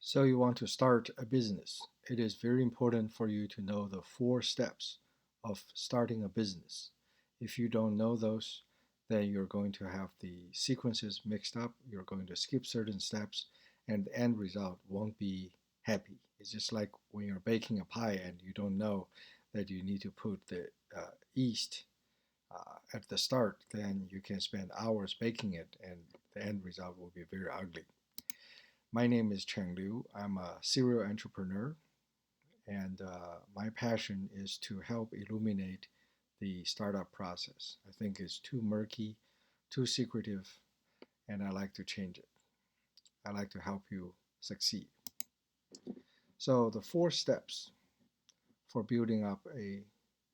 So you want to start a business. It is very important for you to know the four steps of starting a business. If you don't know those, then you're going to have the sequences mixed up, you're going to skip certain steps, and the end result won't be happy. It's just like when you're baking a pie and you don't know that you need to put the yeast at the start, then you can spend hours baking it and the end result will be very ugly. My name is Cheng Liu. I'm a serial entrepreneur, and my passion is to help illuminate the startup process. I think it's too murky, too secretive, and I like to change it. I like to help you succeed. So, the four steps for building up a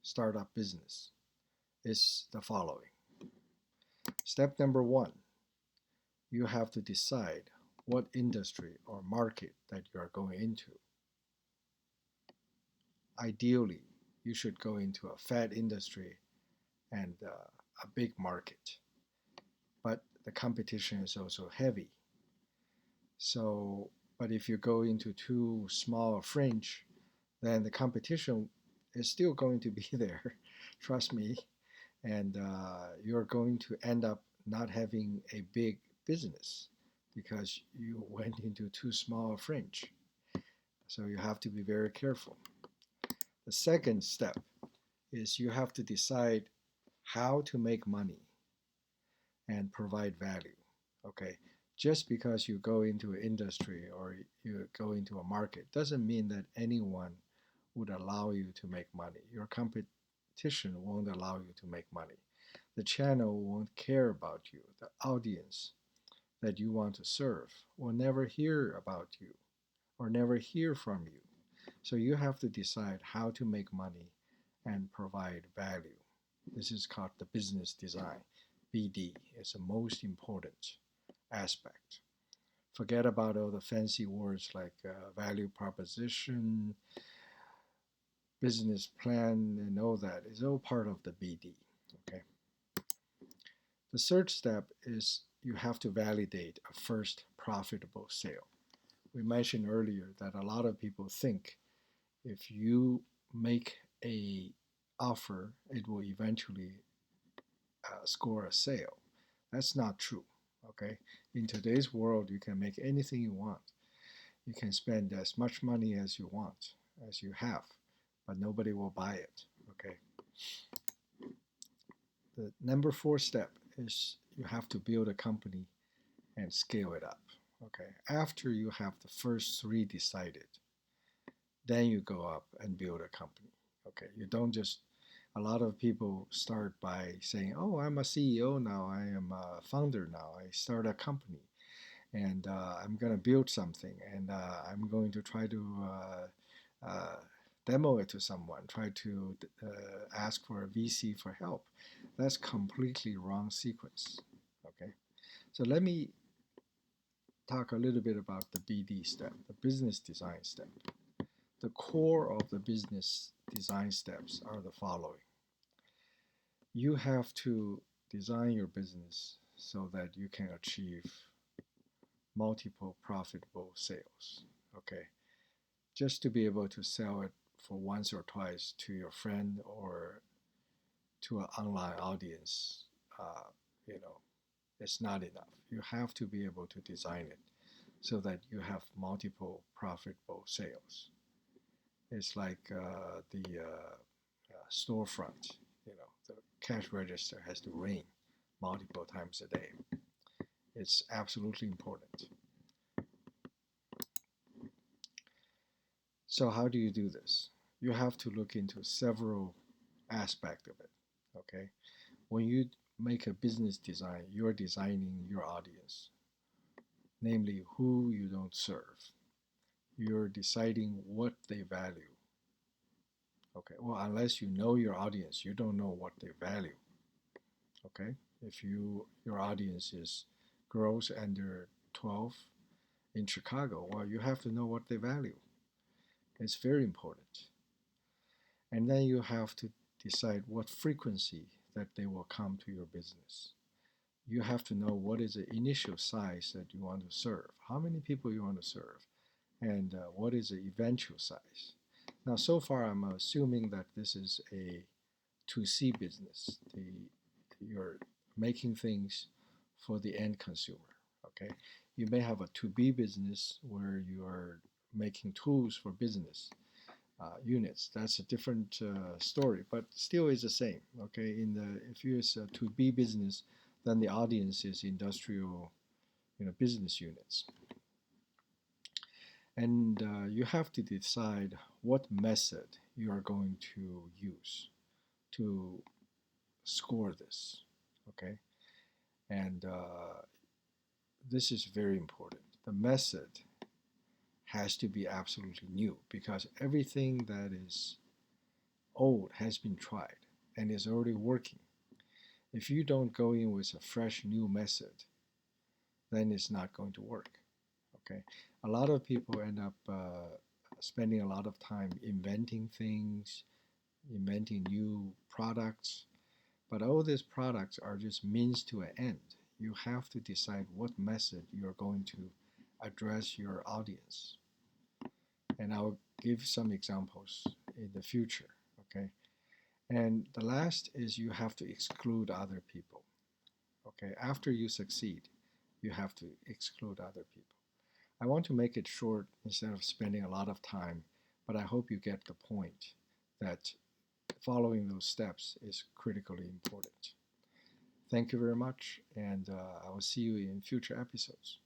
startup business is the following. Step number one, you have to decide what industry or market that you are going into. Ideally, you should go into a fat industry and a big market. But the competition is also heavy. So, but if you go into too small a fringe, then the competition is still going to be there. Trust me. And you're going to end up not having a big business because you went into too small a fringe. So you have to be very careful. The second step is you have to decide how to make money and provide value. Okay, just because you go into an industry or you go into a market doesn't mean that anyone would allow you to make money. Your competition won't allow you to make money. The channel won't care about you. The audience that you want to serve will never hear about you or never hear from you. So you have to decide how to make money and provide value. This is called the business design. BD is the most important aspect. Forget about all the fancy words like value proposition, business plan, and all that. It's all part of the BD. Okay. The third step is you have to validate a first profitable sale. We mentioned earlier that a lot of people think if you make a offer, it will eventually score a sale. That's not true. Okay, in today's world, you can make anything you want. You can spend as much money as you want, as you have, but nobody will buy it. Okay. The number four step is you have to build a company and scale it up. Okay. After you have the first three decided, then you go up and build a company. Okay. You don't just, a lot of people start by saying, oh, I'm a CEO now, I am a founder now, I start a company, and I'm going to build something, and I'm going to try to demo it to someone, try to ask for a VC for help. That's completely wrong sequence. Okay. So let me talk a little bit about the BD step, the business design step. The core of the business design steps are the following. You have to design your business so that you can achieve multiple profitable sales. Okay. Just to be able to sell it for once or twice to your friend or to an online audience, uh, you know, it's not enough. You have to be able to design it so that you have multiple profitable sales. It's like the storefront, the cash register has to ring multiple times a day. It's absolutely important. So how do you do this? You have to look into several aspects of it. Okay, when you make a business design, you're designing your audience, namely who you don't serve. You're deciding what they value. Okay, well, unless you know your audience, you don't know what they value. Okay, if your audience is girls under 12 in Chicago, well, you have to know what they value. It's very important. And then you have to decide what frequency that they will come to your business. You have to know what is the initial size that you want to serve, how many people you want to serve, and what is the eventual size. Now, so far, I'm assuming that this is a 2C business. You're making things for the end consumer. Okay, you may have a 2B business where you are making tools for business units. That's a different story, but still is the same. Okay, in the if it's a 2B business, then the audience is industrial, business units, and you have to decide what method you are going to use to score this. Okay, and this is very important. The method has to be absolutely new because everything that is old has been tried and is already working. If you don't go in with a fresh new method, then it's not going to work. Okay, a lot of people end up spending a lot of time inventing things, inventing new products, but all these products are just means to an end. You have to decide what method you're going to address your audience. And I'll give some examples in the future. Okay. And the last is you have to exclude other people. Okay. After you succeed, you have to exclude other people. I want to make it short instead of spending a lot of time, but I hope you get the point that following those steps is critically important. Thank you very much, and I will see you in future episodes.